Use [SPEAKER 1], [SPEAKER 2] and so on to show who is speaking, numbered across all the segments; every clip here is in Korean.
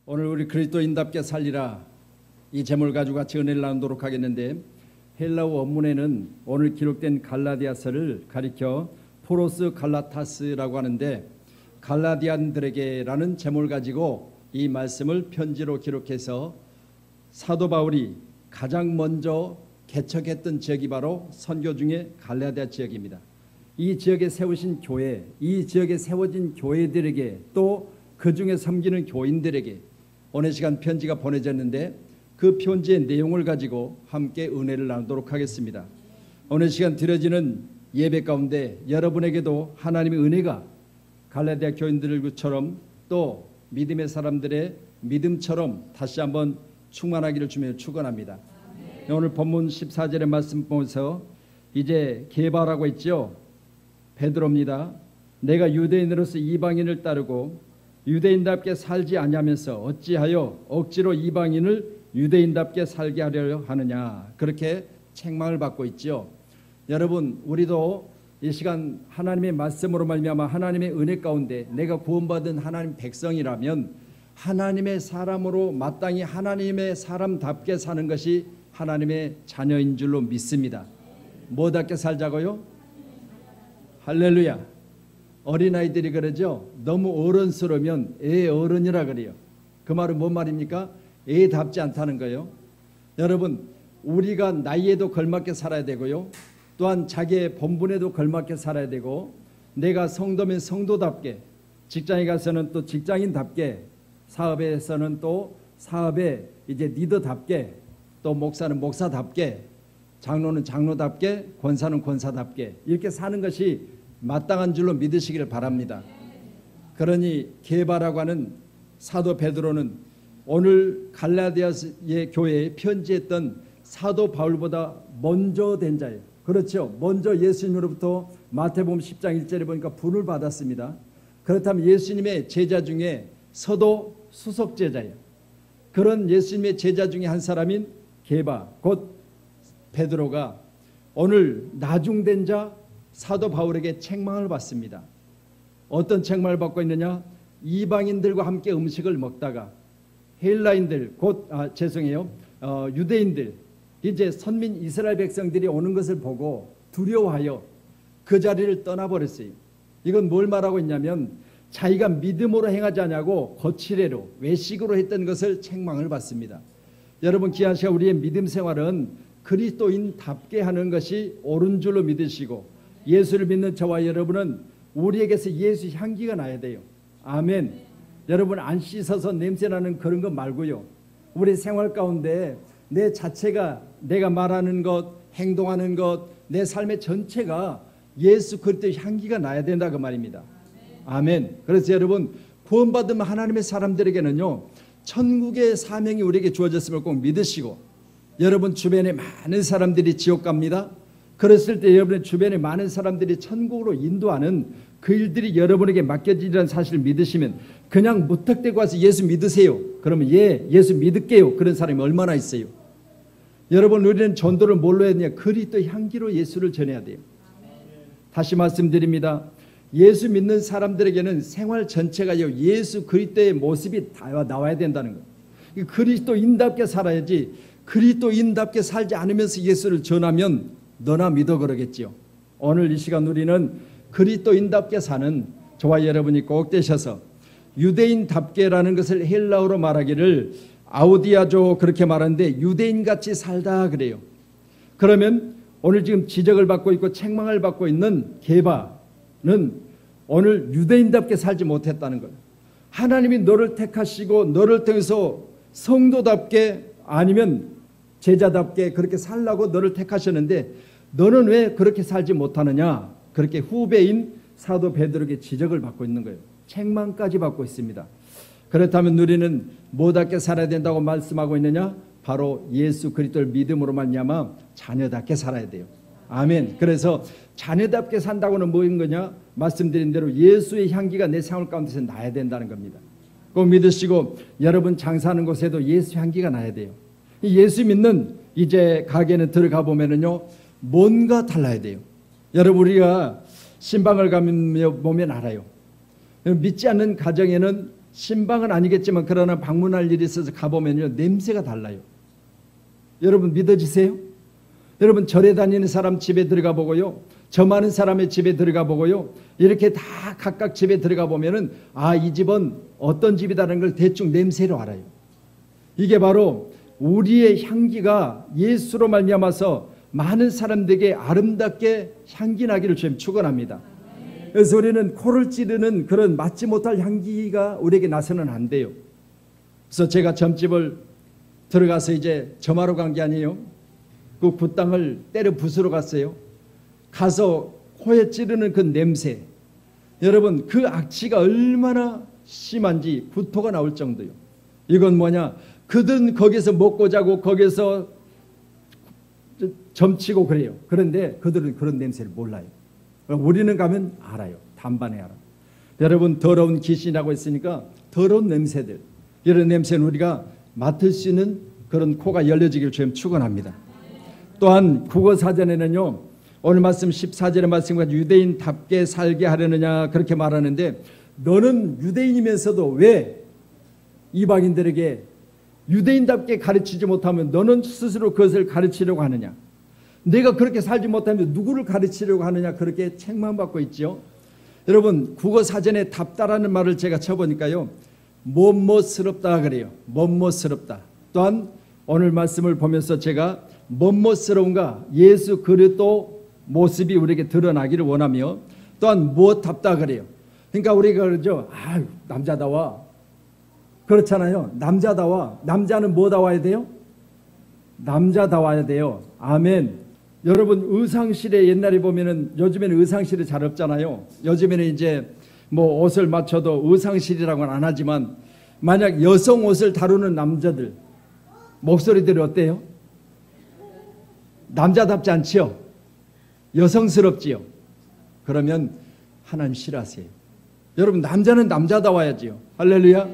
[SPEAKER 1] 오늘 우리 그리스도인답게 살리라 이 제목을 가지고 같이 은혜를 나누도록 하겠는데, 헬라어 원문에는 오늘 기록된 갈라디아서를 가리켜 포로스 갈라타스라고 하는데, 갈라디안들에게라는 제목을 가지고 이 말씀을 편지로 기록해서 사도 바울이 가장 먼저 개척했던 지역이 바로 선교 중에 갈라디아 지역입니다. 이 지역에 세우신 교회, 이 지역에 세워진 교회들에게 또 그 중에 섬기는 교인들에게 오늘 시간 편지가 보내졌는데, 그 편지의 내용을 가지고 함께 은혜를 나누도록 하겠습니다. 오늘 시간 드려지는 예배 가운데 여러분에게도 하나님의 은혜가 갈라디아 교인들처럼 또 믿음의 사람들의 믿음처럼 다시 한번 충만하기를 주며 축원합니다. 오늘 본문 14절의 말씀 보면서 이제 게바라고 했죠. 베드로입니다. 내가 유대인으로서 이방인을 따르고 유대인답게 살지 아니하면서 어찌하여 억지로 이방인을 유대인답게 살게 하려 하느냐, 그렇게 책망을 받고 있죠. 여러분, 우리도 이 시간 하나님의 말씀으로 말미암아 하나님의 은혜 가운데 내가 구원받은 하나님 백성이라면 하나님의 사람으로 마땅히 하나님의 사람답게 사는 것이 하나님의 자녀인 줄로 믿습니다. 뭐답게 살자고요? 할렐루야. 어린아이들이 그러죠. 너무 어른스러우면 애 어른이라 그래요. 그 말은 뭔 말입니까? 애답지 않다는 거예요. 여러분, 우리가 나이에도 걸맞게 살아야 되고요, 또한 자기의 본분에도 걸맞게 살아야 되고, 내가 성도면 성도답게, 직장에 가서는 또 직장인답게, 사업에서는 또 사업의 이제 리더답게, 또 목사는 목사답게, 장로는 장로답게, 권사는 권사답게, 이렇게 사는 것이 마땅한 줄로 믿으시기를 바랍니다. 그러니 게바라고 하는 사도 베드로는 오늘 갈라디아의 교회에 편지했던 사도 바울보다 먼저 된 자예요. 그렇죠. 먼저 예수님으로부터 마태복음 10장 1절에 보니까 분을 받았습니다. 그렇다면 예수님의 제자 중에 서도 수석 제자예요. 그런 예수님의 제자 중에 한 사람인 게바, 곧 베드로가 오늘 나중된 자 사도 바울에게 책망을 받습니다. 어떤 책망을 받고 있느냐? 이방인들과 함께 음식을 먹다가 헬라인들, 유대인들, 이제 선민 이스라엘 백성들이 오는 것을 보고 두려워하여 그 자리를 떠나버렸어요. 이건 뭘 말하고 있냐면 자기가 믿음으로 행하지 않냐고 거칠애로 외식으로 했던 것을 책망을 받습니다. 여러분, 귀한 시간 우리의 믿음 생활은 그리스도인답게 하는 것이 옳은 줄로 믿으시고, 예수를 믿는 저와 여러분은 우리에게서 예수 향기가 나야 돼요. 아멘. 여러분, 안 씻어서 냄새나는 그런 것 말고요, 우리 생활 가운데 내 자체가, 내가 말하는 것, 행동하는 것, 내 삶의 전체가 예수 그리스도의 향기가 나야 된다, 그 말입니다. 아멘. 그래서 여러분, 구원받은 하나님의 사람들에게는요, 천국의 사명이 우리에게 주어졌음을 꼭 믿으시고, 여러분 주변에 많은 사람들이 지옥 갑니다. 그랬을 때 여러분의 주변에 많은 사람들이 천국으로 인도하는 그 일들이 여러분에게 맡겨지리라는 사실을 믿으시면, 그냥 무턱대고 와서 예수 믿으세요, 그러면 예수 믿을게요, 그런 사람이 얼마나 있어요. 여러분, 우리는 전도를 뭘로 해야 되냐? 그리스도의 향기로 예수를 전해야 돼요. 다시 말씀드립니다. 예수 믿는 사람들에게는 생활 전체가 예수 그리스도의 모습이 다 나와야 된다는 거예요. 그리스도인답게 살아야지, 그리스도인답게 살지 않으면서 예수를 전하면 너나 믿어 그러겠지요. 오늘 이 시간 우리는 그리스도인답게 사는 저와 여러분이 꼭 되셔서, 유대인답게라는 것을 헬라어로 말하기를 아우디아조 그렇게 말하는데 유대인같이 살다 그래요. 그러면 오늘 지금 지적을 받고 있고 책망을 받고 있는 게바는 오늘 유대인답게 살지 못했다는 거예요. 하나님이 너를 택하시고 너를 통해서 성도답게 아니면 제자답게 그렇게 살라고 너를 택하셨는데 너는 왜 그렇게 살지 못하느냐? 그렇게 후배인 사도 베드로에게 지적을 받고 있는 거예요. 책망까지 받고 있습니다. 그렇다면 우리는 뭐답게 살아야 된다고 말씀하고 있느냐? 바로 예수 그리스도를 믿음으로 말미암아 자녀답게 살아야 돼요. 아멘. 그래서 자녀답게 산다고는 뭐인 거냐? 말씀드린 대로 예수의 향기가 내 생활 가운데서 나야 된다는 겁니다. 꼭 믿으시고, 여러분 장사하는 곳에도 예수 향기가 나야 돼요. 예수 믿는 이제 가게는 들어가 보면은요, 뭔가 달라야 돼요. 여러분, 우리가 신방을 가면 보면 알아요. 믿지 않는 가정에는 신방은 아니겠지만 그러나 방문할 일이 있어서 가보면요, 냄새가 달라요. 여러분 믿어지세요? 여러분 절에 다니는 사람 집에 들어가 보고요, 저 많은 사람의 집에 들어가 보고요, 이렇게 다 각각 집에 들어가 보면은 이 집은 어떤 집이다라는 걸 대충 냄새로 알아요. 이게 바로 우리의 향기가 예수로 말미암아서 많은 사람들에게 아름답게 향기 나기를 주님 축원합니다. 그래서 우리는 코를 찌르는 그런 맡지 못할 향기가 우리에게 나서는 안 돼요. 그래서 제가 점집을 들어가서 이제 점하러 간 게 아니에요. 그 굿땅을 때려 부수러 갔어요. 가서 코에 찌르는 그 냄새, 여러분 그 악취가 얼마나 심한지 구토가 나올 정도요. 이건 뭐냐, 그들은 거기서 먹고 자고 거기서 점치고 그래요. 그런데 그들은 그런 냄새를 몰라요. 우리는 가면 알아요. 단번에 알아. 여러분 더러운 귀신이라고 했으니까 더러운 냄새들, 이런 냄새는 우리가 맡을 수 있는 그런 코가 열려지길 주님 축원합니다. 또한 국어사전에는요, 오늘 말씀 14절의 말씀과 유대인답게 살게 하려느냐 그렇게 말하는데, 너는 유대인이면서도 왜 이방인들에게 유대인답게 가르치지 못하면 너는 스스로 그것을 가르치려고 하느냐, 내가 그렇게 살지 못하면 누구를 가르치려고 하느냐, 그렇게 책망받고 있죠. 여러분 국어사전에 답다라는 말을 제가 쳐보니까요, 뭐뭐스럽다 그래요. 뭐뭐스럽다. 또한 오늘 말씀을 보면서 제가 뭐뭐스러운가, 예수 그리스도 모습이 우리에게 드러나기를 원하며, 또한 무엇답다 그래요. 그러니까 우리가 그러죠, 남자다워, 그렇잖아요. 남자다워. 남자는 뭐다워야 돼요? 남자다워야 돼요. 아멘. 여러분 의상실에 옛날에 보면은, 요즘에는 의상실이 잘 없잖아요. 요즘에는 이제 뭐 옷을 맞춰도 의상실이라고는 안 하지만, 만약 여성 옷을 다루는 남자들 목소리들이 어때요? 남자답지 않지요? 여성스럽지요? 그러면 하나님 싫어하세요. 여러분 남자는 남자다워야지요. 할렐루야.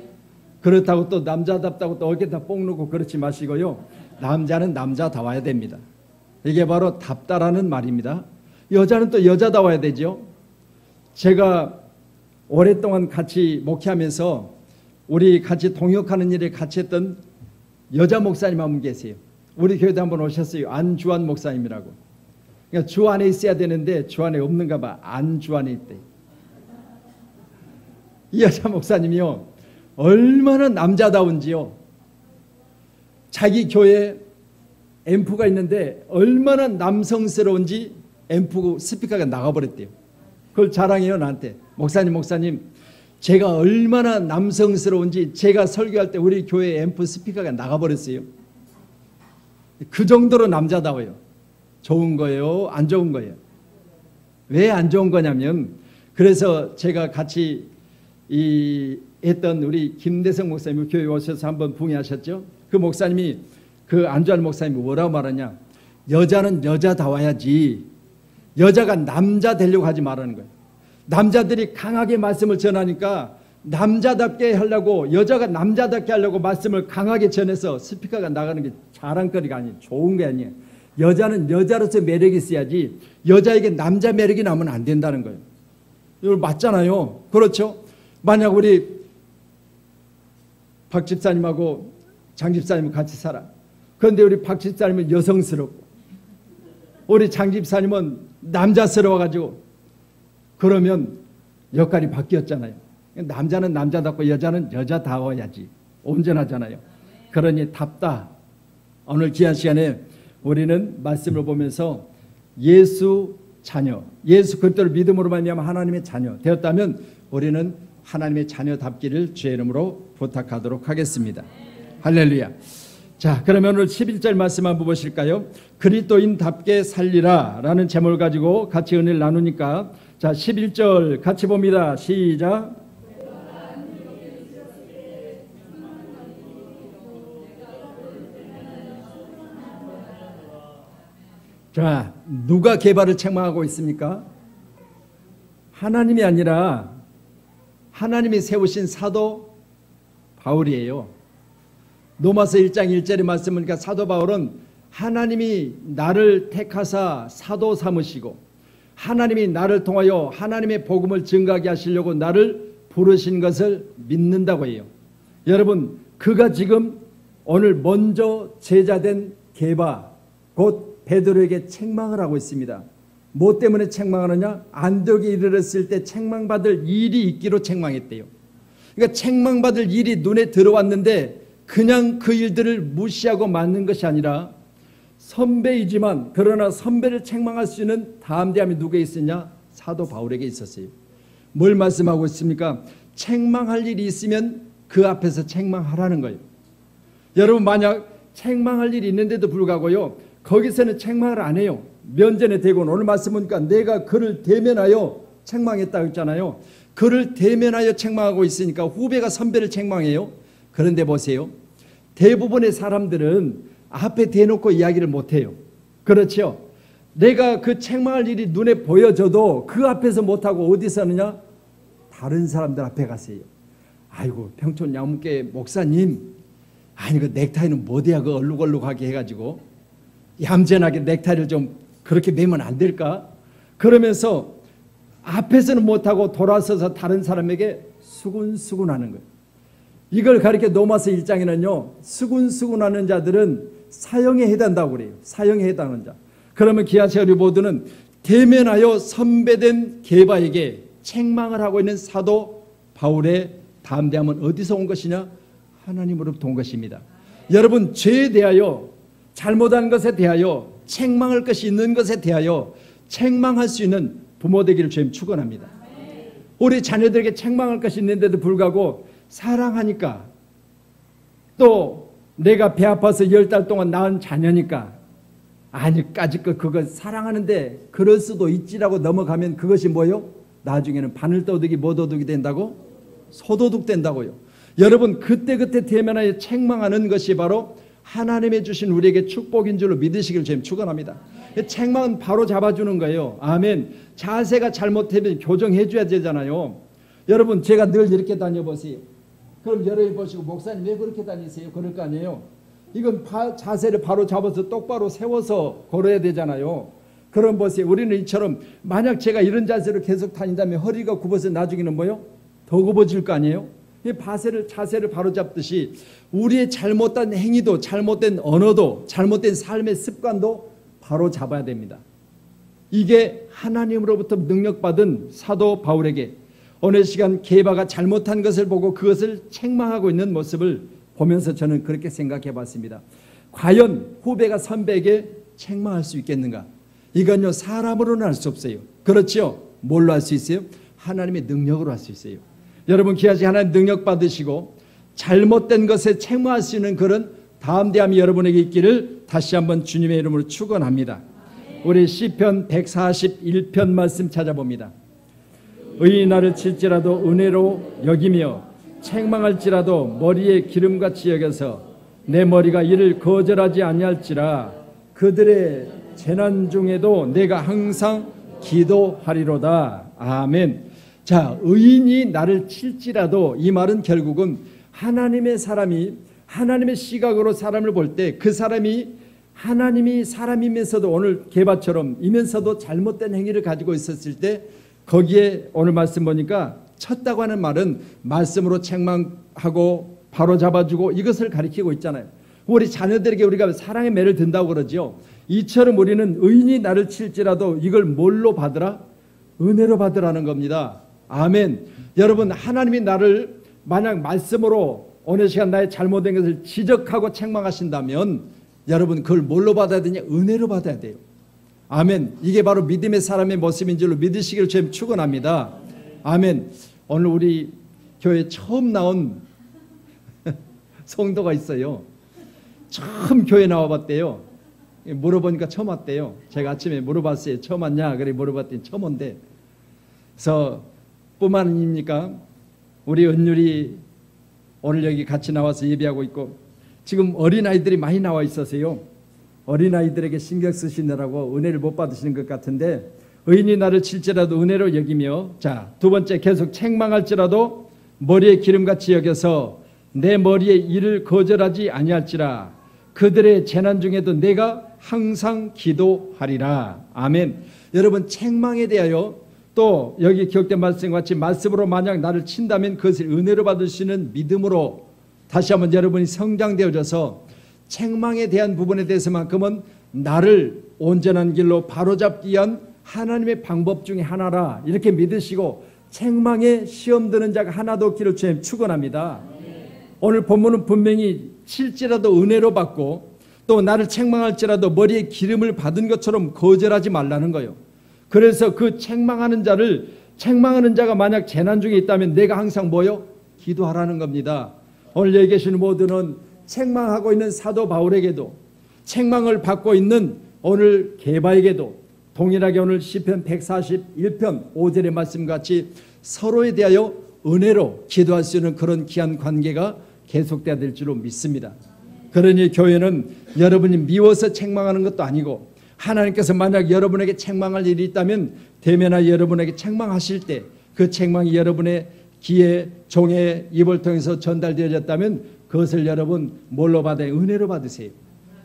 [SPEAKER 1] 그렇다고 또 남자답다고 또 어깨다 뽕 누고 그렇지 마시고요, 남자는 남자다워야 됩니다. 이게 바로 답다라는 말입니다. 여자는 또 여자다워야 되죠. 제가 오랫동안 같이 목회하면서 우리 같이 동역하는 일에 같이 했던 여자 목사님 한 분 계세요. 우리 교회도 한번 오셨어요. 안주환 목사님이라고. 그러니까 주 안에 있어야 되는데 주 안에 없는가 봐. 안주 안에 있대. 이 여자 목사님이요, 얼마나 남자다운지요. 자기 교회 앰프가 있는데 얼마나 남성스러운지 앰프 스피커가 나가버렸대요. 그걸 자랑해요 나한테. 목사님 제가 얼마나 남성스러운지 제가 설교할 때 우리 교회 앰프 스피커가 나가버렸어요. 그 정도로 남자다워요. 좋은 거예요? 안 좋은 거예요? 왜 안 좋은 거냐면, 그래서 제가 같이 했던 우리 김대성 목사님 교회 오셔서 한번 붕해하셨죠. 그 목사님이, 그 안주환 목사님이 뭐라고 말하냐, 여자는 여자다워야지 여자가 남자 되려고 하지 말라는 거예요. 남자들이 강하게 말씀을 전하니까 남자답게 하려고, 여자가 남자답게 하려고 말씀을 강하게 전해서 스피커가 나가는 게 자랑거리가 아니에요. 좋은 게 아니에요. 여자는 여자로서 매력이 있어야지 여자에게 남자 매력이 나면 안 된다는 거예요. 이거 맞잖아요. 그렇죠? 만약 우리 박 집사님하고 장 집사님은 같이 살아. 그런데 우리 박 집사님은 여성스럽고 우리 장 집사님은 남자스러워가지고, 그러면 역할이 바뀌었잖아요. 남자는 남자답고 여자는 여자다워야지 온전하잖아요. 그러니 답다. 오늘 귀한 시간에 우리는 말씀을 보면서 예수 자녀, 예수 그리스도를 믿음으로 말미암아 하나님의 자녀 되었다면 우리는 하나님의 자녀답기를 주의 이름으로 부탁하도록 하겠습니다. 할렐루야. 자, 그러면 오늘 11절 말씀 한번 보실까요? 그리스도인답게 살리라 라는 제목을 가지고 같이 은혜를 나누니까, 자 11절 같이 봅니다. 시작. 자, 누가 개발을 책망하고 있습니까? 하나님이 아니라 하나님이 세우신 사도 바울이에요. 로마서 1장 1절의 말씀을 보니까 사도 바울은 하나님이 나를 택하사 사도 삼으시고 하나님이 나를 통하여 하나님의 복음을 증거하게 하시려고 나를 부르신 것을 믿는다고 해요. 여러분, 그가 지금 오늘 먼저 제자된 게바 곧 베드로에게 책망을 하고 있습니다. 뭐 때문에 책망하느냐? 안디옥에 이르렀을 때 책망받을 일이 있기로 책망했대요. 그러니까 책망받을 일이 눈에 들어왔는데 그냥 그 일들을 무시하고 맞는 것이 아니라 선배이지만 그러나 선배를 책망할 수 있는 담대함이 누구에 있었냐? 사도 바울에게 있었어요. 뭘 말씀하고 있습니까? 책망할 일이 있으면 그 앞에서 책망하라는 거예요. 여러분, 만약 책망할 일이 있는데도 불구하고요, 거기서는 책망을 안 해요. 면전에 대고 오늘 말씀 보니까 내가 그를 대면하여 책망했다고 했잖아요. 그를 대면하여 책망하고 있으니까 후배가 선배를 책망해요. 그런데 보세요. 대부분의 사람들은 앞에 대놓고 이야기를 못해요. 그렇죠? 내가 그 책망할 일이 눈에 보여져도 그 앞에서 못하고 어디서 하느냐? 다른 사람들 앞에 가세요. 아이고, 평촌 양문교회 목사님, 아니 그 넥타이는 뭐 돼야 그 얼룩얼룩하게 해가지고 얌전하게 넥타이를 좀 그렇게 매면 안 될까? 그러면서 앞에서는 못하고 돌아서서 다른 사람에게 수군수군하는 거예요. 이걸 가리켜 로마서 1장에는요, 수군수군하는 자들은 사형에 해당한다고 그래요. 사형에 해당하는 자. 그러면 기아시아 우리 모두는 대면하여 선배된 게바에게 책망을 하고 있는 사도 바울의 담대함은 어디서 온 것이냐? 하나님으로부터 온 것입니다. 여러분, 죄에 대하여, 잘못한 것에 대하여, 책망할 것이 있는 것에 대하여 책망할 수 있는 부모 되기를 주님 축원합니다. 우리 자녀들에게 책망할 것이 있는데도 불구하고 사랑하니까, 또 내가 배 아파서 10달 동안 낳은 자녀니까 아니까짓 거 그거 사랑하는데 그럴 수도 있지라고 넘어가면 그것이 뭐요? 나중에는 바늘도둑이 뭐 도둑이 된다고? 소도둑 된다고요. 여러분, 그때그때 대면하여 책망하는 것이 바로 하나님의 주신 우리에게 축복인 줄로 믿으시길 주님 축원합니다. 책망은 바로 잡아주는 거예요. 아멘. 자세가 잘못되면 교정해 줘야 되잖아요. 여러분, 제가 늘 이렇게 다녀보세요. 그럼 여러분이 보시고, 목사님 왜 그렇게 다니세요? 그럴 거 아니에요. 이건 자세를 바로 잡아서 똑바로 세워서 걸어야 되잖아요. 그럼 보세요. 우리는 이처럼 만약 제가 이런 자세로 계속 다닌다면 허리가 굽어서 나중에는 뭐요? 더 굽어질 거 아니에요? 이 자세를 바로 잡듯이 우리의 잘못된 행위도, 잘못된 언어도, 잘못된 삶의 습관도 바로 잡아야 됩니다. 이게 하나님으로부터 능력받은 사도 바울에게 오늘 시간 게바가 잘못한 것을 보고 그것을 책망하고 있는 모습을 보면서 저는 그렇게 생각해 봤습니다. 과연 후배가 선배에게 책망할 수 있겠는가? 이건요, 사람으로는 할 수 없어요. 그렇죠? 뭘로 할 수 있어요? 하나님의 능력으로 할 수 있어요. 여러분, 귀하시 하나님 능력 받으시고 잘못된 것에 책망할 수 있는 그런 담대함이 여러분에게 있기를 다시 한번 주님의 이름으로 축원합니다. 우리 시편 141편 말씀 찾아봅니다. 의인이 나를 칠지라도 은혜로 여기며 책망할지라도 머리에 기름같이 여겨서 내 머리가 이를 거절하지 아니할지라. 그들의 재난 중에도 내가 항상 기도하리로다. 아멘. 자, 의인이 나를 칠지라도, 이 말은 결국은 하나님의 사람이 하나님의 시각으로 사람을 볼 때 그 사람이 하나님이 사람이면서도 오늘 게바처럼 이면서도 잘못된 행위를 가지고 있었을 때 거기에 오늘 말씀 보니까 쳤다고 하는 말은 말씀으로 책망하고 바로 잡아주고 이것을 가리키고 있잖아요. 우리 자녀들에게 우리가 사랑의 매를 든다고 그러죠. 이처럼 우리는 의인이 나를 칠지라도 이걸 뭘로 받으라? 은혜로 받으라는 겁니다. 아멘. 여러분, 하나님이 나를 만약 말씀으로 오늘 시간 나의 잘못된 것을 지적하고 책망하신다면 여러분 그걸 뭘로 받아야 되냐? 은혜로 받아야 돼요. 아멘. 이게 바로 믿음의 사람의 모습인 줄로 믿으시기를 주님 축원합니다. 아멘. 오늘 우리 교회 처음 나온 성도가 있어요. 처음 교회 나와봤대요. 물어보니까 처음 왔대요. 제가 아침에 물어봤어요. 처음 왔냐? 그래 물어봤더니 처음 온대. 그래서 뿐만 아닙니까? 우리 은율이 오늘 여기 같이 나와서 예배하고 있고 지금 어린아이들이 많이 나와 있어서요. 어린아이들에게 신경 쓰시느라고 은혜를 못 받으시는 것 같은데 의인이 나를 칠지라도 은혜로 여기며 자, 두 번째 계속 책망할지라도 머리에 기름같이 여겨서 내 머리에 이를 거절하지 아니할지라. 그들의 재난 중에도 내가 항상 기도하리라. 아멘. 여러분 책망에 대하여 또 여기 기록된 말씀과 같이 말씀으로 만약 나를 친다면 그것을 은혜로 받을 수 있는 믿음으로 다시 한번 여러분이 성장되어져서 책망에 대한 부분에 대해서만큼은 나를 온전한 길로 바로잡기 위한 하나님의 방법 중에 하나라 이렇게 믿으시고 책망에 시험 드는 자가 하나도 없기를 주님 축원합니다. 오늘 본문은 분명히 실제라도 은혜로 받고 또 나를 책망할지라도 머리에 기름을 받은 것처럼 거절하지 말라는 거예요. 그래서 그 책망하는 자가 만약 재난 중에 있다면 내가 항상 뭐요? 기도하라는 겁니다. 오늘 여기 계시는 모두는 책망하고 있는 사도 바울에게도 책망을 받고 있는 오늘 게바에게도 동일하게 오늘 시편 141편 5절의 말씀같이 서로에 대하여 은혜로 기도할 수 있는 그런 귀한 관계가 계속돼야 될 줄로 믿습니다. 그러니 교회는 여러분이 미워서 책망하는 것도 아니고 하나님께서 만약 여러분에게 책망할 일이 있다면 대면하여 여러분에게 책망하실 때 그 책망이 여러분의 귀에 종의 입을 통해서 전달되어졌다면 그것을 여러분 뭘로 받아요? 은혜로 받으세요.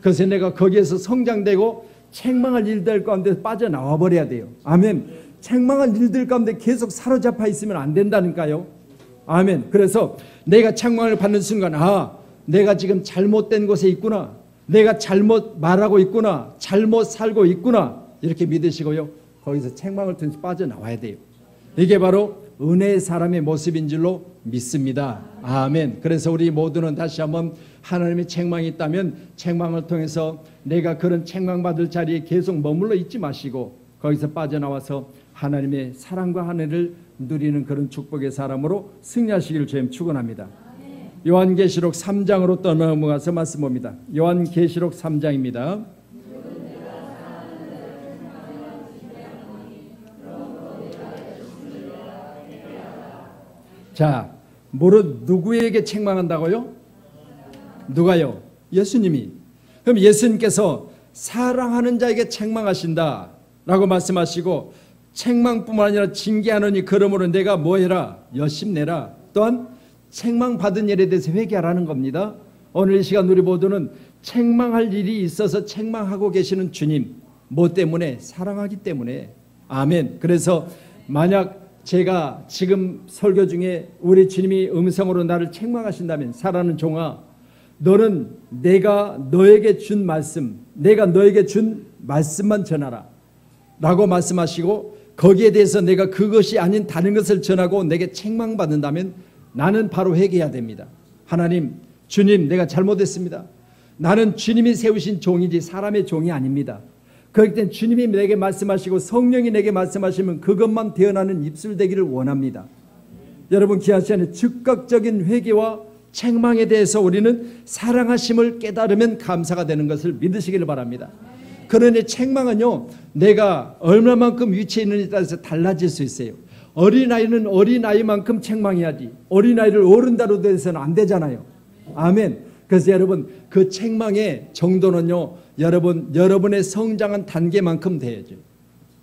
[SPEAKER 1] 그래서 내가 거기에서 성장되고 책망할 일들 가운데 빠져나와 버려야 돼요. 아멘. 책망할 일들 가운데 계속 사로잡혀 있으면 안 된다니까요. 아멘. 그래서 내가 책망을 받는 순간 내가 지금 잘못된 곳에 있구나. 내가 잘못 말하고 있구나. 잘못 살고 있구나. 이렇게 믿으시고요. 거기서 책망을 통해서 빠져나와야 돼요. 이게 바로 은혜의 사람의 모습인 줄로 믿습니다. 아멘. 그래서 우리 모두는 다시 한번 하나님의 책망이 있다면 책망을 통해서 내가 그런 책망받을 자리에 계속 머물러 있지 마시고 거기서 빠져나와서 하나님의 사랑과 하늘을 누리는 그런 축복의 사람으로 승리하시기를 주님 축원합니다. 요한계시록 3장으로 넘어가서 말씀 봅니다. 요한계시록 3장입니다. 자, 누구에게 책망한다고요? 누가요? 예수님이. 그럼 예수님께서 사랑하는 자에게 책망하신다 라고 말씀하시고 책망뿐만 아니라 징계하느니 그러므로 내가 뭐해라? 열심내라. 또한 책망받은 일에 대해서 회개하라는 겁니다. 오늘 이 시간 우리 모두는 책망할 일이 있어서 책망하고 계시는 주님, 뭐 때문에? 사랑하기 때문에. 아멘. 그래서 만약 제가 지금 설교 중에 우리 주님이 음성으로 나를 책망하신다면 사랑하는 종아, 너는 내가 너에게 준 말씀, 내가 너에게 준 말씀만 전하라 라고 말씀하시고 거기에 대해서 내가 그것이 아닌 다른 것을 전하고 내게 책망받는다면 나는 바로 회개해야 됩니다. 하나님, 주님, 내가 잘못했습니다. 나는 주님이 세우신 종이지 사람의 종이 아닙니다. 그럴 땐 주님이 내게 말씀하시고 성령이 내게 말씀하시면 그것만 대언하는 입술 되기를 원합니다. 여러분 귀한 시간에 즉각적인 회개와 책망에 대해서 우리는 사랑하심을 깨달으면 감사가 되는 것을 믿으시기를 바랍니다. 그러니 책망은요, 내가 얼마만큼 위치에 있느냐에 따라서 달라질 수 있어요. 어린아이는 어린아이만큼 책망해야지 어린아이를 어른다로 돼서는 안 되잖아요. 아멘. 그래서 여러분 그 책망의 정도는요, 여러분의 성장한 단계만큼 돼야죠.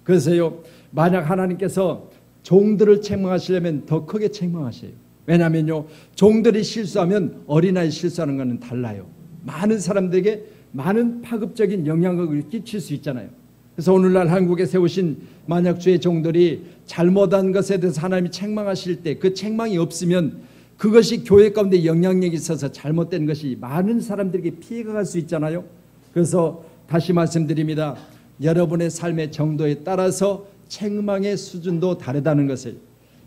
[SPEAKER 1] 그래서요, 만약 하나님께서 종들을 책망하시려면 더 크게 책망하셔요. 왜냐하면요, 종들이 실수하면 어린아이 실수하는 것은 달라요. 많은 사람들에게 많은 파급적인 영향력을 끼칠 수 있잖아요. 그래서 오늘날 한국에 세우신 만약 주의 종들이 잘못한 것에 대해서 하나님이 책망하실 때 그 책망이 없으면 그것이 교회 가운데 영향력이 있어서 잘못된 것이 많은 사람들에게 피해가 갈 수 있잖아요. 그래서 다시 말씀드립니다. 여러분의 삶의 정도에 따라서 책망의 수준도 다르다는 것을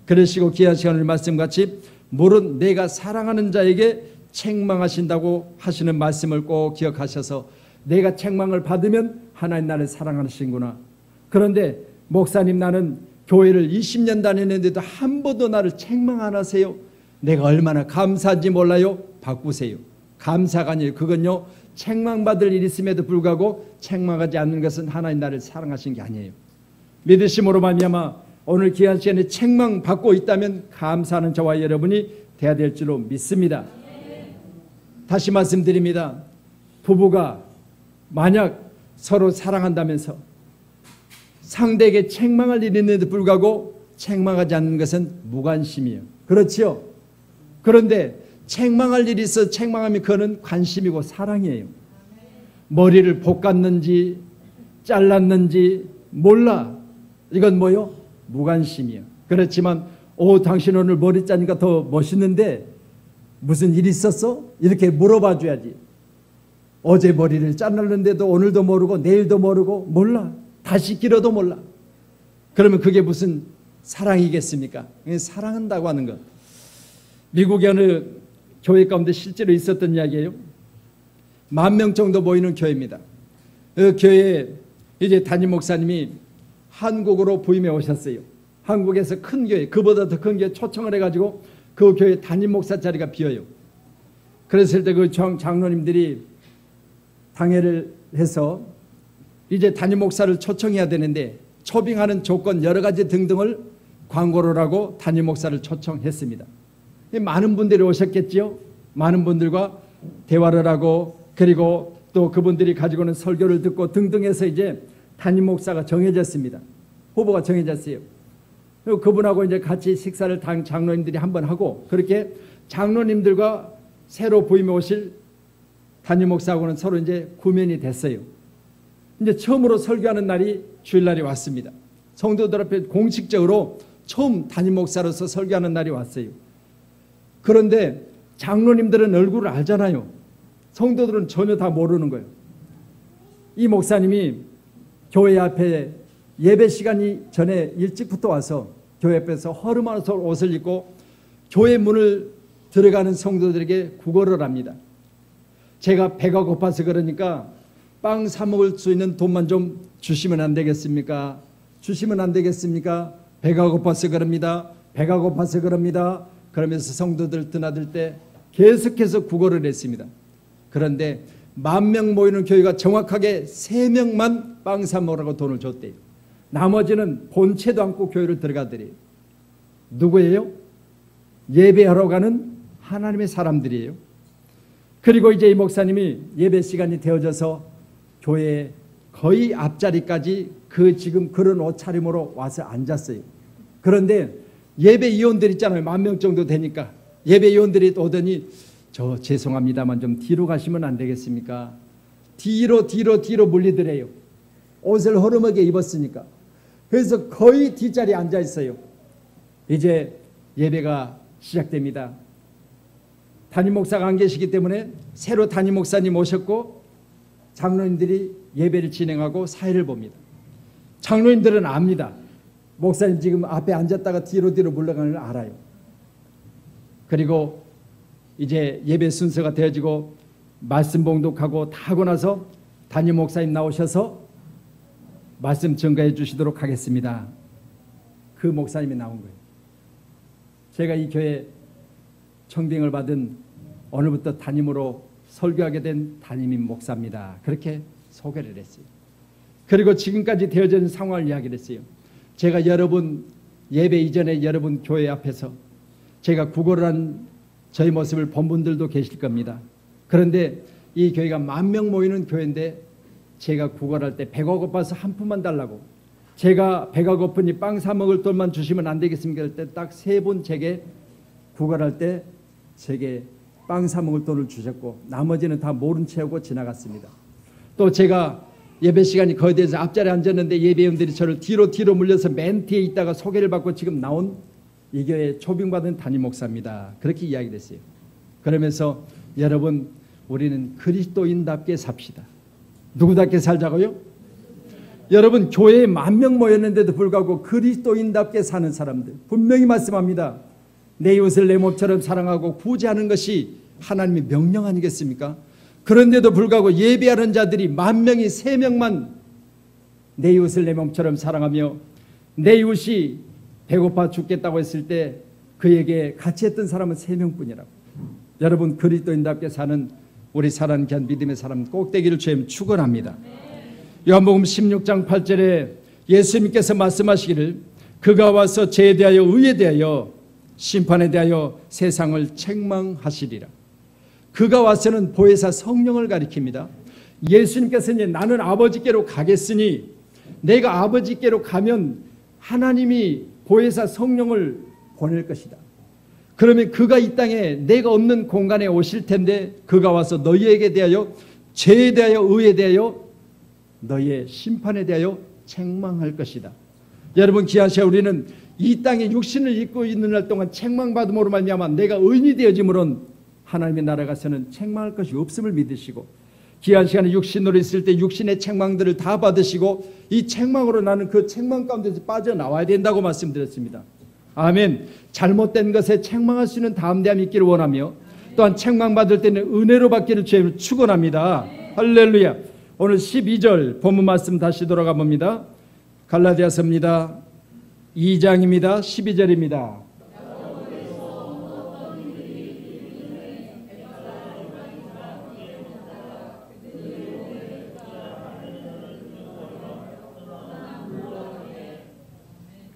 [SPEAKER 1] 그러시고 귀한 시간을 말씀같이 물은 내가 사랑하는 자에게 책망하신다고 하시는 말씀을 꼭 기억하셔서 내가 책망을 받으면 하나님 나를 사랑하시는구나. 그런데 목사님 나는 교회를 20년 다니는데도 한 번도 나를 책망 안 하세요. 내가 얼마나 감사한지 몰라요. 바꾸세요. 감사가 아니에요. 그건요, 책망받을 일이 있음에도 불구하고 책망하지 않는 것은 하나님 나를 사랑하신 게 아니에요. 믿으심으로 말미암아 오늘 귀한 시간에 책망받고 있다면 감사하는 저와 여러분이 돼야 될 줄로 믿습니다. 다시 말씀드립니다. 부부가 만약 서로 사랑한다면서 상대에게 책망할 일이 있는데도 불구하고 책망하지 않는 것은 무관심이에요. 그렇지요? 그런데 책망할 일이 있어 책망하면 그거는 관심이고 사랑이에요. 머리를 볶았는지 잘랐는지 몰라. 이건 뭐요? 무관심이요. 그렇지만 당신 오늘 머리 짜니까 더 멋있는데 무슨 일 있었어? 이렇게 물어봐 줘야지. 어제 머리를 잘랐는데도 오늘도 모르고 내일도 모르고 몰라. 다시 길어도 몰라. 그러면 그게 무슨 사랑이겠습니까? 사랑한다고 하는 것. 미국의 어느 교회 가운데 실제로 있었던 이야기예요. 10,000명 정도 모이는 교회입니다. 그 교회에 이제 담임 목사님이 한국으로 부임해 오셨어요. 한국에서 큰 교회, 그보다 더 큰 교회 초청을 해가지고 그 교회 담임 목사 자리가 비어요. 그랬을 때 그 장로님들이 당회를 해서 이제 담임 목사를 초청해야 되는데 초빙하는 조건 여러 가지 등등을 광고를 하고 담임 목사를 초청했습니다. 많은 분들이 오셨겠지요. 많은 분들과 대화를 하고 그리고 또 그분들이 가지고 오는 설교를 듣고 등등 해서 이제 담임 목사가 정해졌습니다. 후보가 정해졌어요. 그분하고 이제 같이 식사를 당 장로님들이 한번 하고 그렇게 장로님들과 새로 부임해 오실 담임 목사하고는 서로 이제 구면이 됐어요. 이제 처음으로 설교하는 날이 주일날이 왔습니다. 성도들 앞에 공식적으로 처음 담임 목사로서 설교하는 날이 왔어요. 그런데 장로님들은 얼굴을 알잖아요. 성도들은 전혀 다 모르는 거예요. 이 목사님이 교회 앞에 예배 시간이 전에 일찍부터 와서 교회 앞에서 허름한 옷을 입고 교회 문을 들어가는 성도들에게 구걸을 합니다. 제가 배가 고파서 그러니까 빵 사 먹을 수 있는 돈만 좀 주시면 안 되겠습니까? 주시면 안 되겠습니까? 배가 고파서 그럽니다. 배가 고파서 그럽니다. 그러면서 성도들 드나들 때 계속해서 구걸을 했습니다. 그런데 10,000명 모이는 교회가 정확하게 3명만 빵 사 먹으라고 돈을 줬대요. 나머지는 본체도 않고 교회를 들어가더래요. 누구예요? 예배하러 가는 하나님의 사람들이에요. 그리고 이제 이 목사님이 예배 시간이 되어져서 교회 거의 앞자리까지 지금 그런 옷차림으로 와서 앉았어요. 그런데 예배 위원들 있잖아요. 10,000명 정도 되니까 예배 위원들이 오더니 저 죄송합니다만 좀 뒤로 가시면 안 되겠습니까? 뒤로 물리더래요. 옷을 허름하게 입었으니까. 그래서 거의 뒷자리에 앉아 있어요. 이제 예배가 시작됩니다. 담임 목사가 안 계시기 때문에 새로 담임 목사님 오셨고 장로님들이 예배를 진행하고 사회를 봅니다. 장로님들은 압니다. 목사님 지금 앞에 앉았다가 뒤로 물러가는 걸 알아요. 그리고 이제 예배 순서가 되어지고 말씀 봉독하고 다 하고 나서 담임 목사님 나오셔서 말씀 전가해 주시도록 하겠습니다. 그 목사님이 나온 거예요. 제가 이 교회 청빙을 받은 오늘부터 담임으로 설교하게 된 담임 목사입니다. 그렇게 소개를 했어요. 그리고 지금까지 되어진 상황을 이야기를 했어요. 제가 여러분 예배 이전에 여러분 교회 앞에서 제가 구걸을 한 저희 모습을 본 분들도 계실 겁니다. 그런데 이 교회가 10,000명 모이는 교회인데 제가 구걸할 때 배가 고파서 한 푼만 달라고 제가 배가 고프니 빵 사 먹을 돈만 주시면 안 되겠습니까? 할 때 딱 3분 제게 구걸할 때 제게 빵 사 먹을 돈을 주셨고 나머지는 다 모른 채우고 지나갔습니다. 또 제가 예배 시간이 거의 돼서 앞자리에 앉았는데 예배원들이 저를 뒤로 물려서 맨 뒤에 있다가 소개를 받고 지금 나온 이 교회 초빙받은 담임 목사입니다. 그렇게 이야기됐어요. 그러면서 여러분 우리는 그리스도인답게 삽시다. 누구답게 살자고요? 여러분 교회에 10,000명 모였는데도 불구하고 그리스도인답게 사는 사람들 분명히 말씀합니다. 내 이웃을 내 몸처럼 사랑하고 구제하는 것이 하나님의 명령 아니겠습니까? 그런데도 불구하고 예배하는 자들이 10,000명이 3명만 내 이웃을 내 몸처럼 사랑하며 내 이웃이 배고파 죽겠다고 했을 때 그에게 같이 했던 사람은 3명뿐이라고. 여러분 그리스도인답게 사는 우리 사랑하는 귀한 믿음의 사람 꼭 되기를 주님 축원합니다. 요한복음 16장 8절에 예수님께서 말씀하시기를 그가 와서 죄에 대하여 의에 대하여 심판에 대하여 세상을 책망하시리라. 그가 와서는 보혜사 성령을 가리킵니다. 예수님께서 이제 나는 아버지께로 가겠으니 내가 아버지께로 가면 하나님이 보혜사 성령을 보낼 것이다. 그러면 그가 이 땅에 내가 없는 공간에 오실 텐데 그가 와서 너희에게 대하여 죄에 대하여 의에 대하여 너희의 심판에 대하여 책망할 것이다. 여러분 귀한 시간 우리는 이 땅에 육신을 입고 있는 날 동안 책망받음으로 말미암아 내가 의인이 되어짐으로는 하나님의 나라 가서는 책망할 것이 없음을 믿으시고 귀한 시간에 육신으로 있을 때 육신의 책망들을 다 받으시고 이 책망으로 나는 그 책망 가운데서 빠져나와야 된다고 말씀드렸습니다. 아멘. 잘못된 것에 책망할 수 있는 담대함이 있기를 원하며 또한 책망받을 때는 은혜로 받기를 주님을 축원합니다. 할렐루야. 오늘 12절 본문 말씀 다시 돌아가 봅니다. 갈라디아서입니다. 2장입니다. 12절입니다.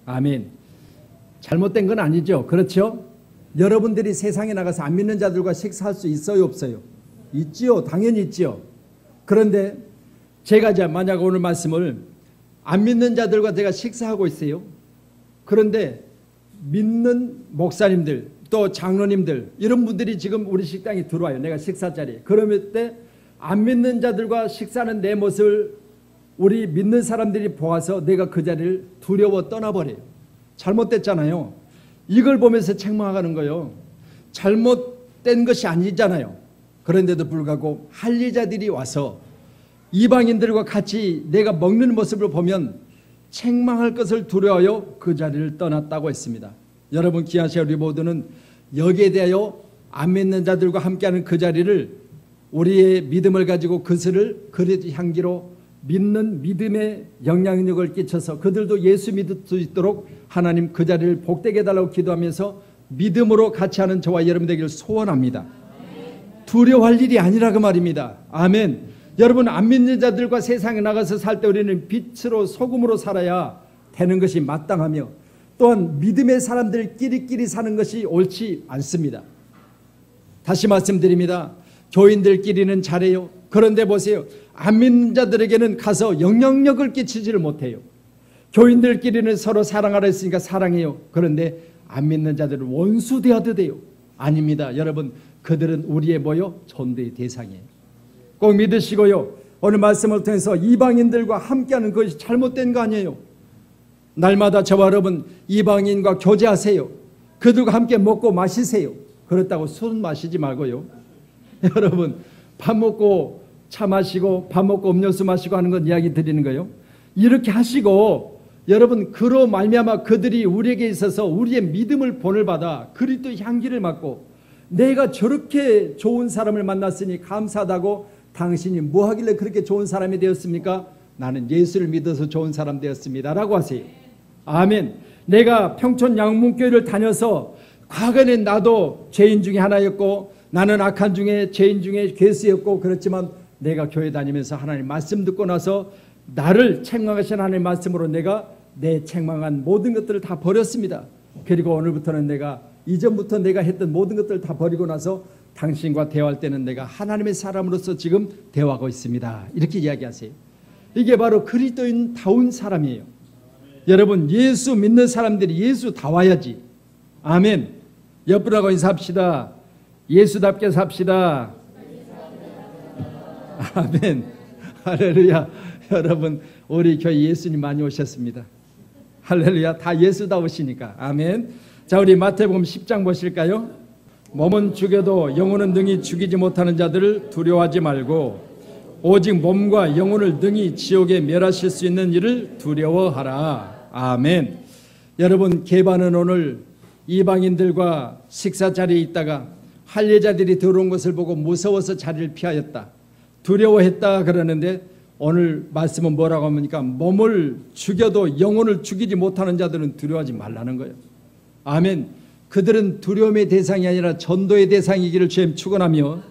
[SPEAKER 1] 아멘. 잘못된 건 아니죠. 그렇죠? 여러분들이 세상에 나가서 안 믿는 자들과 식사할 수 있어요, 없어요? 있지요. 당연히 있지요. 그런데 제가 이제 만약 오늘 말씀을 안 믿는 자들과 제가 식사하고 있어요. 그런데 믿는 목사님들 또 장로님들 이런 분들이 지금 우리 식당에 들어와요. 내가 식사 자리에. 그러면 때 안 믿는 자들과 식사하는 내 모습을 우리 믿는 사람들이 보아서 내가 그 자리를 두려워 떠나버려요. 잘못됐잖아요. 이걸 보면서 책망하는 거예요. 잘못된 것이 아니잖아요. 그런데도 불구하고 할례자들이 와서 이방인들과 같이 내가 먹는 모습을 보면 책망할 것을 두려워하여 그 자리를 떠났다고 했습니다. 여러분 귀한 시간 우리 모두는 여기에 대하여 안 믿는 자들과 함께하는 그 자리를 우리의 믿음을 가지고 그것을 그릇 향기로 믿는 믿음의 영향력을 끼쳐서 그들도 예수 믿을 수 있도록 하나님 그 자리를 복되게 해달라고 기도하면서 믿음으로 같이 하는 저와 여러분 되기를 소원합니다. 두려워할 일이 아니라 그 말입니다. 아멘. 여러분 안 믿는 자들과 세상에 나가서 살 때 우리는 빛으로 소금으로 살아야 되는 것이 마땅하며 또한 믿음의 사람들끼리끼리 사는 것이 옳지 않습니다. 다시 말씀드립니다. 교인들끼리는 잘해요. 그런데 보세요. 안 믿는 자들에게는 가서 영향력을 끼치지를 못해요. 교인들끼리는 서로 사랑하라 했으니까 사랑해요. 그런데 안 믿는 자들은 원수 되어도 돼요. 아닙니다. 여러분 그들은 우리의 뭐요? 전도의 대상이에요. 꼭 믿으시고요. 오늘 말씀을 통해서 이방인들과 함께하는 것이 잘못된 거 아니에요. 날마다 저와 여러분 이방인과 교제하세요. 그들과 함께 먹고 마시세요. 그렇다고 술 마시지 말고요. 여러분 밥 먹고 차 마시고 밥 먹고 음료수 마시고 하는 건 이야기 드리는 거예요. 이렇게 하시고 여러분 그로 말미암아 그들이 우리에게 있어서 우리의 믿음을 본을 받아 그리스도의 향기를 맡고 내가 저렇게 좋은 사람을 만났으니 감사하다고 당신이 뭐 하길래 그렇게 좋은 사람이 되었습니까? 나는 예수를 믿어서 좋은 사람 되었습니다 라고 하세요. 아멘. 내가 평촌 양문교회를 다녀서 과거에는 나도 죄인 중에 하나였고 나는 악한 중에 죄인 중에 괴수였고 그렇지만 내가 교회 다니면서 하나님 말씀 듣고 나서 나를 책망하신 하나님의 말씀으로 내가 내 책망한 모든 것들을 다 버렸습니다. 그리고 오늘부터는 내가 이전부터 내가 했던 모든 것들을 다 버리고 나서 당신과 대화할 때는 내가 하나님의 사람으로서 지금 대화하고 있습니다. 이렇게 이야기하세요. 이게 바로 그리스도인다운 사람이에요. 여러분 예수 믿는 사람들이 예수 다 와야지. 아멘. 옆분하고 인사합시다. 예수답게 삽시다. 아멘. 할렐루야. 여러분 우리 교회 예수님 많이 오셨습니다. 할렐루야. 다 예수다우시니까. 아멘. 자 우리 마태복음 10장 보실까요? 몸은 죽여도 영혼은 능히 죽이지 못하는 자들을 두려워하지 말고 오직 몸과 영혼을 능히 지옥에 멸하실 수 있는 이를 두려워하라. 아멘. 여러분 게바는 오늘 이방인들과 식사 자리에 있다가 할례자들이 들어온 것을 보고 무서워서 자리를 피하였다. 두려워했다 그러는데 오늘 말씀은 뭐라고 합니까? 몸을 죽여도 영혼을 죽이지 못하는 자들은 두려워하지 말라는 거예요. 아멘. 그들은 두려움의 대상이 아니라 전도의 대상이기를 주님 축원하며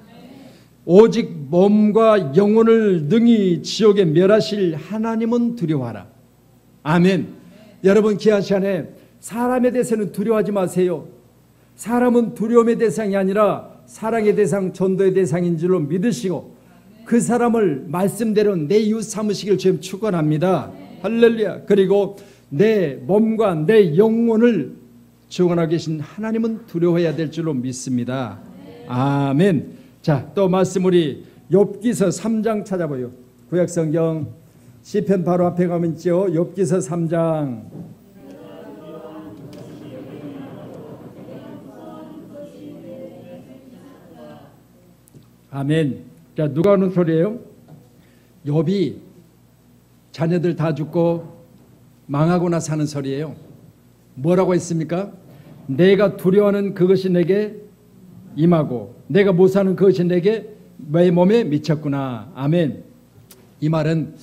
[SPEAKER 1] 오직 몸과 영혼을 능히 지옥에 멸하실 하나님은 두려워하라. 아멘. 여러분 귀한 시간에 사람에 대해서는 두려워하지 마세요. 사람은 두려움의 대상이 아니라 사랑의 대상, 전도의 대상인 줄로 믿으시고 그 사람을 말씀대로 내 이웃 삼으시길 주님 축원합니다. 할렐루야. 그리고 내 몸과 내 영혼을 주관하고 계신 하나님은 두려워해야 될 줄로 믿습니다. 아멘. 자, 또 말씀 우리 욥기서 3장 찾아봐요. 구약성경 시편 바로 앞에 가면 있죠. 욥기서 3장. 아멘. 자, 누가 하는 소리예요? 욥이 자녀들 다 죽고 망하고나 사는 소리예요. 뭐라고 했습니까? 내가 두려워하는 그것이 내게 임하고 내가 못 사는 그것이 내게 내 몸에 미쳤구나. 아멘. 이 말은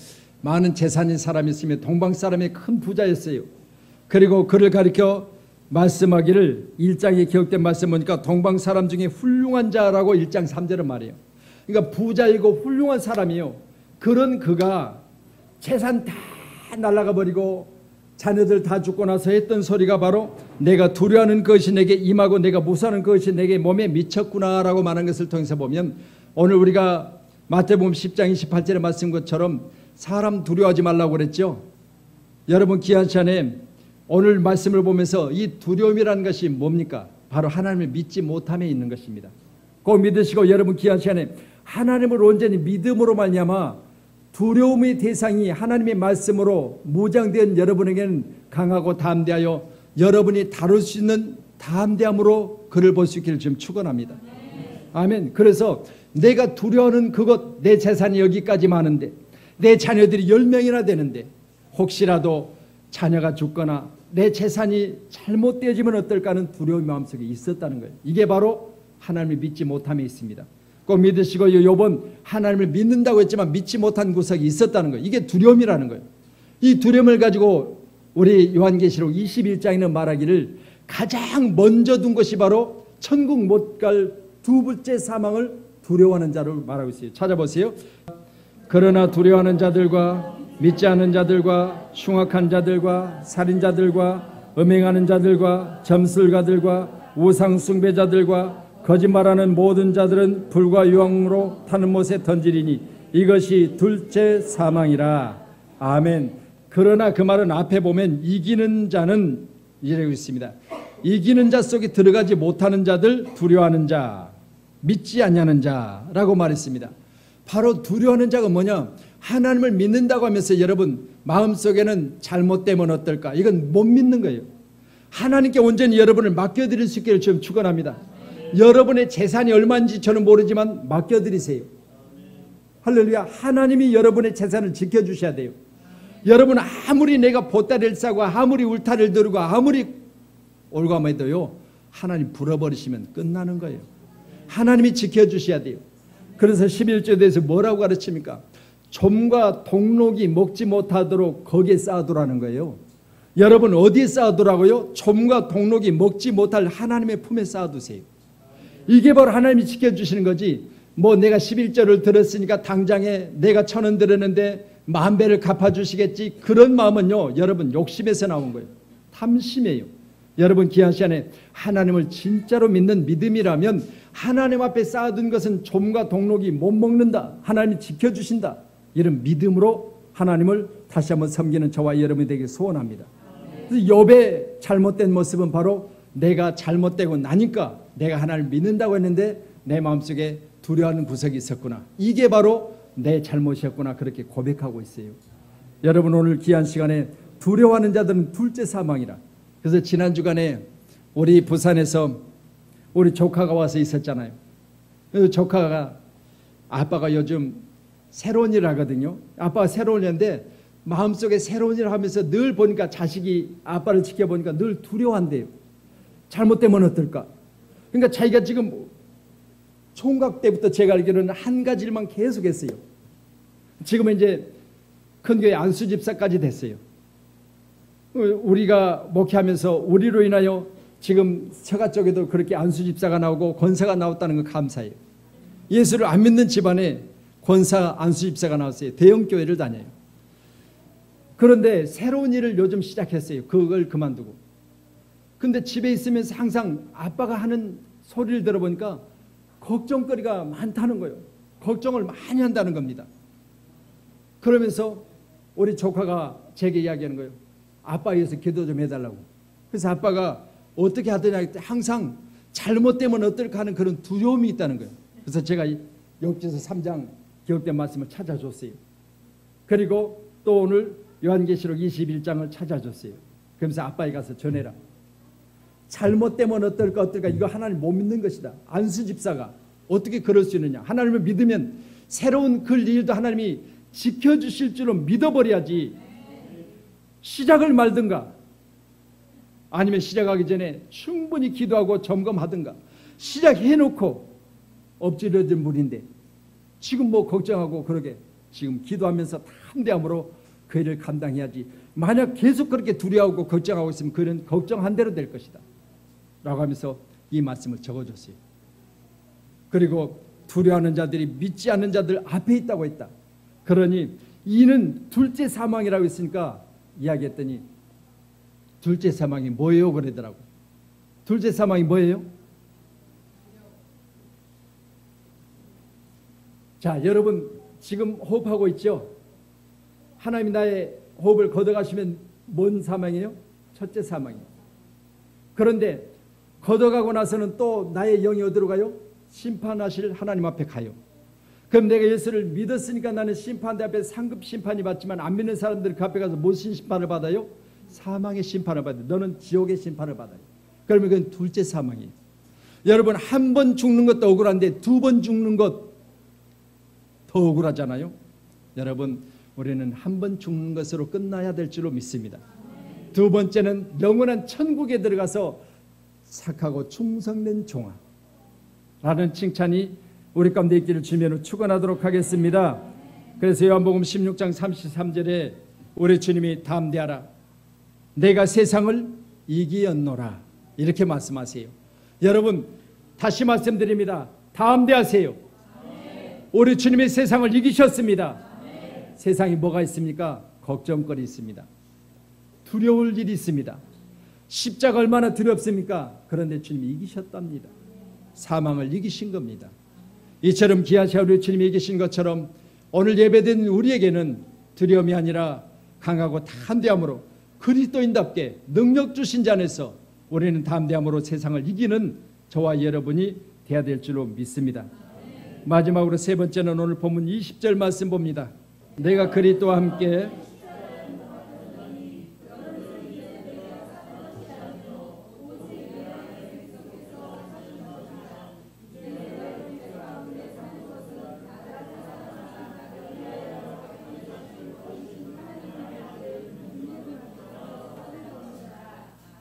[SPEAKER 1] 많은 재산인 사람이었으며 동방 사람의 큰 부자였어요. 그리고 그를 가리켜 말씀하기를 1장에 기록된 말씀 보니까 동방 사람 중에 훌륭한 자라고 1장 3절은 말이에요. 그러니까 부자이고 훌륭한 사람이요. 그런 그가 재산 다 날아가 버리고 자녀들 다 죽고 나서 했던 소리가 바로 내가 두려워하는 것이 내게 임하고 내가 무사하는 것이 내게 몸에 미쳤구나라고 말하는 것을 통해서 보면 오늘 우리가 마태복음 10장 28절에 말씀 것처럼 사람 두려워하지 말라고 그랬죠. 여러분 귀한 시간에 오늘 말씀을 보면서 이 두려움이라는 것이 뭡니까? 바로 하나님을 믿지 못함에 있는 것입니다. 꼭 믿으시고 여러분 귀한 시간에 하나님을 온전히 믿음으로 말미암아 두려움의 대상이 하나님의 말씀으로 무장된 여러분에게는 강하고 담대하여 여러분이 다룰 수 있는 담대함으로 그를 볼 수 있기를 좀 축원합니다. 아멘. 그래서 내가 두려워하는 그것, 내 재산이 여기까지 많은데 내 자녀들이 10명이나 되는데 혹시라도 자녀가 죽거나 내 재산이 잘못되어지면 어떨까 하는 두려움이 마음속에 있었다는 거예요. 이게 바로 하나님을 믿지 못함에 있습니다. 꼭 믿으시고 욥은 하나님을 믿는다고 했지만 믿지 못한 구석이 있었다는 거예요. 이게 두려움이라는 거예요. 이 두려움을 가지고 우리 요한계시록 21장에는 말하기를 가장 먼저 둔 것이 바로 천국 못 갈 두 번째 사망을 두려워하는 자를 말하고 있어요. 찾아보세요. 그러나 두려워하는 자들과 믿지 않은 자들과 흉악한 자들과 살인자들과 음행하는 자들과 점술가들과 우상숭배자들과 거짓말하는 모든 자들은 불과 유황으로 타는 못에 던지리니 이것이 둘째 사망이라. 아멘. 그러나 그 말은 앞에 보면 이기는 자는 이라고 있습니다. 이기는 자 속에 들어가지 못하는 자들, 두려워하는 자, 믿지 않냐는 자라고 말했습니다. 바로 두려워하는 자가 뭐냐? 하나님을 믿는다고 하면서 여러분 마음속에는 잘못되면 어떨까? 이건 못 믿는 거예요. 하나님께 온전히 여러분을 맡겨드릴 수 있기를 좀 축원합니다. 여러분의 재산이 얼마인지 저는 모르지만 맡겨드리세요. 할렐루야. 하나님이 여러분의 재산을 지켜주셔야 돼요. 여러분 아무리 내가 보따리를 싸고 아무리 울타리를 들고 아무리 올가매도요 하나님 불어버리시면 끝나는 거예요. 하나님이 지켜주셔야 돼요. 그래서 11조에 대해서 뭐라고 가르칩니까? 좀과 동록이 먹지 못하도록 거기에 쌓아두라는 거예요. 여러분 어디에 쌓아두라고요? 좀과 동록이 먹지 못할 하나님의 품에 쌓아두세요. 이게 바로 하나님이 지켜주시는 거지. 뭐 내가 11조를 들었으니까 당장에 내가 1,000원 들었는데 10,000배를 갚아주시겠지. 그런 마음은요 여러분 욕심에서 나온 거예요. 탐심이에요. 여러분 귀한 시간에 하나님을 진짜로 믿는 믿음이라면 하나님 앞에 쌓아둔 것은 좀과 동록이 못 먹는다. 하나님이 지켜주신다. 이런 믿음으로 하나님을 다시 한번 섬기는 저와 여러분이 되길 소원합니다. 그래서 욥의 잘못된 모습은 바로 내가 잘못되고 나니까 내가 하나님을 믿는다고 했는데 내 마음속에 두려워하는 구석이 있었구나. 이게 바로 내 잘못이었구나. 그렇게 고백하고 있어요. 여러분 오늘 귀한 시간에 두려워하는 자들은 둘째 사망이라. 그래서 지난 주간에 우리 부산에서 우리 조카가 와서 있었잖아요. 그래서 조카가 아빠가 요즘 새로운 일을 하거든요. 아빠가 새로운 일인데 마음속에 새로운 일을 하면서 늘 보니까 자식이 아빠를 지켜보니까 늘 두려워한대요. 잘못되면 어떨까? 그러니까 자기가 지금 총각 때부터 제가 알기로는 한 가지 일만 계속 했어요. 지금은 이제 큰 교회 안수집사까지 됐어요. 우리가 목회하면서 우리로 인하여 지금 서가 쪽에도 그렇게 안수집사가 나오고 권사가 나왔다는 건 감사해요. 예수를 안 믿는 집안에 권사 안수집사가 나왔어요. 대형교회를 다녀요. 그런데 새로운 일을 요즘 시작했어요. 그걸 그만두고. 근데 집에 있으면서 항상 아빠가 하는 소리를 들어보니까 걱정거리가 많다는 거예요. 걱정을 많이 한다는 겁니다. 그러면서 우리 조카가 제게 이야기하는 거예요. 아빠 위해서 기도 좀 해달라고. 그래서 아빠가 어떻게 하더냐 항상 잘못되면 어떨까 하는 그런 두려움이 있다는 거예요. 그래서 제가 욥기서 3장 기록된 말씀을 찾아줬어요. 그리고 또 오늘 요한계시록 21장을 찾아줬어요. 그러면서 아빠에 가서 전해라. 잘못되면 어떨까 이거 하나님 못 믿는 것이다. 안수 집사가 어떻게 그럴 수 있느냐. 하나님을 믿으면 새로운 그 일도 하나님이 지켜주실 줄로 믿어버려야지. 시작을 말든가 아니면 시작하기 전에 충분히 기도하고 점검하든가. 시작해놓고 엎질러진 물인데 지금 뭐 걱정하고 그러게 지금 기도하면서 담대함으로 그 일을 감당해야지. 만약 계속 그렇게 두려워하고 걱정하고 있으면 그는 걱정한 대로 될 것이다 라고 하면서 이 말씀을 적어줬어요. 그리고 두려워하는 자들이 믿지 않는 자들 앞에 있다고 했다. 그러니 이는 둘째 사망이라고 했으니까 이야기했더니 둘째 사망이 뭐예요? 그러더라고. 둘째 사망이 뭐예요? 자, 여러분 지금 호흡하고 있죠? 하나님이 나의 호흡을 걷어가시면 뭔 사망이에요? 첫째 사망이에요. 그런데 걷어가고 나서는 또 나의 영이 어디로 가요? 심판하실 하나님 앞에 가요. 그럼 내가 예수를 믿었으니까 나는 심판대 앞에 상급 심판이 받지만 안 믿는 사람들 그 앞에 가서 무슨 심판을 받아요? 사망의 심판을 받아요. 너는 지옥의 심판을 받아요. 그러면 그건 둘째 사망이에요. 여러분 한 번 죽는 것도 억울한데 두 번 죽는 것 더 억울하잖아요. 여러분 우리는 한 번 죽는 것으로 끝나야 될 줄로 믿습니다. 두 번째는 영원한 천국에 들어가서 착하고 충성된 종아라는 칭찬이 우리 가운데 있기를 주님으로 축원하도록 하겠습니다. 그래서 요한복음 16장 33절에 우리 주님이 담대하라 내가 세상을 이기었노라 이렇게 말씀하세요. 여러분 다시 말씀드립니다. 담대하세요. 우리 주님이 세상을 이기셨습니다. 세상에 뭐가 있습니까? 걱정거리 있습니다. 두려울 일이 있습니다. 십자가 얼마나 두렵습니까? 그런데 주님이 이기셨답니다. 사망을 이기신 겁니다. 이처럼 기하시아 우리 주님이 이기신 것처럼 오늘 예배된 우리에게는 두려움이 아니라 강하고 담대함으로 그리스도인답게 능력 주신 자 안에서 우리는 담대함으로 세상을 이기는 저와 여러분이 되어야 될 줄로 믿습니다. 마지막으로 세 번째는 오늘 본문 20절 말씀 봅니다. 내가 그리스도와 함께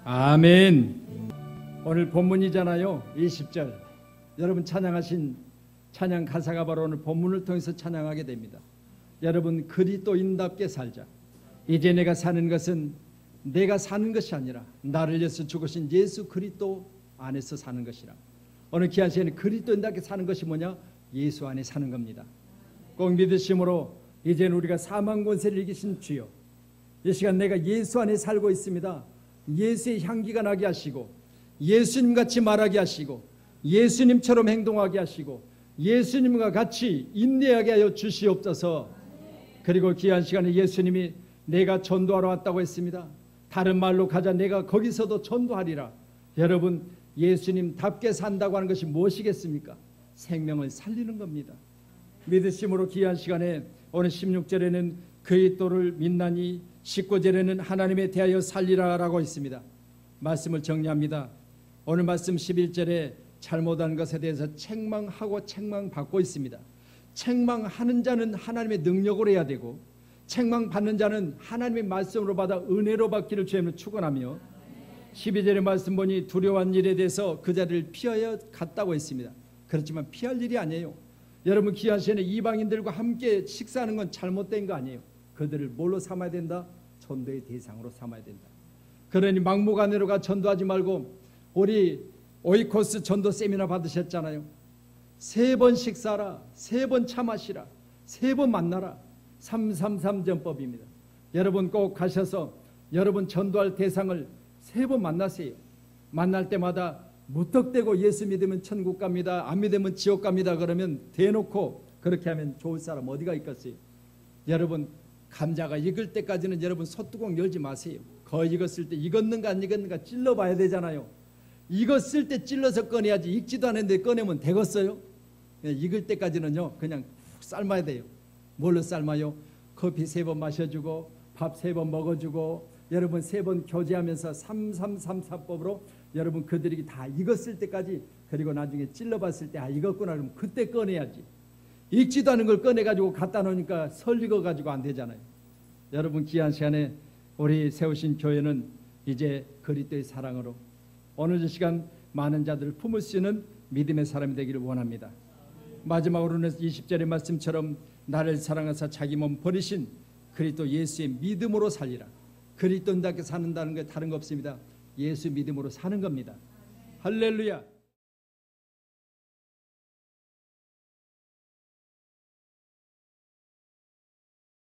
[SPEAKER 1] 아멘. 오늘 본문이잖아요. 20절. 여러분 찬양하신 찬양 가사가 바로 오늘 본문을 통해서 찬양하게 됩니다. 여러분 그리스도인답게 살자. 이제 내가 사는 것은 내가 사는 것이 아니라 나를 위해서 죽으신 예수 그리스도 안에서 사는 것이라. 오늘 귀한 시간에 그리스도인답게 사는 것이 뭐냐? 예수 안에 사는 겁니다. 꼭 믿으심으로 이제는 우리가 사망 권세를 이기신 주여, 이 시간 내가 예수 안에 살고 있습니다. 예수의 향기가 나게 하시고 예수님같이 말하게 하시고 예수님처럼 행동하게 하시고 예수님과 같이 인내하게 하여 주시옵소서. 그리고 귀한 시간에 예수님이 내가 전도하러 왔다고 했습니다. 다른 말로 가자 내가 거기서도 전도하리라. 여러분 예수님답게 산다고 하는 것이 무엇이겠습니까? 생명을 살리는 겁니다. 믿으심으로 귀한 시간에 오늘 16절에는 그리스도를 믿나니 19절에는 하나님에 대하여 살리라라고 있습니다. 말씀을 정리합니다. 오늘 말씀 11절에 잘못한 것에 대해서 책망하고 책망받고 있습니다. 책망하는 자는 하나님의 능력으로 해야 되고 책망받는 자는 하나님의 말씀으로 받아 은혜로 받기를 주님으로 축원하며 12절의 말씀 보니 두려워한 일에 대해서 그 자리를 피하여 갔다고 했습니다. 그렇지만 피할 일이 아니에요. 여러분 귀한 시간에 이방인들과 함께 식사하는 건 잘못된 거 아니에요. 그들을 뭘로 삼아야 된다? 전도의 대상으로 삼아야 된다. 그러니 막무가내로 가 전도하지 말고 우리 오이코스 전도 세미나 받으셨잖아요. 3번 식사라, 3번 차 마시라, 3번 만나라. 333 전법입니다. 여러분 꼭 가셔서 여러분 전도할 대상을 3번 만나세요. 만날 때마다 무턱대고 예수 믿으면 천국 갑니다, 안 믿으면 지옥 갑니다 그러면 대놓고 그렇게 하면 좋을 사람 어디가 있겠어요? 여러분 감자가 익을 때까지는 여러분 솥뚜껑 열지 마세요. 거의 익었을 때 익었는가 안 익었는가 찔러봐야 되잖아요. 익었을 때 찔러서 꺼내야지 익지도 않은데 꺼내면 되겠어요? 익을 때까지는요 그냥 푹 삶아야 돼요. 뭘로 삶아요? 커피 3번 마셔주고 밥 3번 먹어주고 여러분 3번 교제하면서 3334법으로 여러분 그들에게 다 익었을 때까지 그리고 나중에 찔러봤을 때 익었구나 그러면 그때 꺼내야지. 익지도 않은 걸 꺼내가지고 갖다 놓으니까 설 익어가지고 안 되잖아요. 여러분 귀한 시간에 우리 세우신 교회는 이제 그리스도의 사랑으로 오늘 이 시간 많은 자들을 품을 수 있는 믿음의 사람이 되기를 원합니다. 마지막으로는 20절의 말씀처럼 나를 사랑하사 자기 몸 버리신 그리스도 예수의 믿음으로 살리라. 그리스도인답게 사는다는 게 다른 거 없습니다. 예수 믿음으로 사는 겁니다. 할렐루야.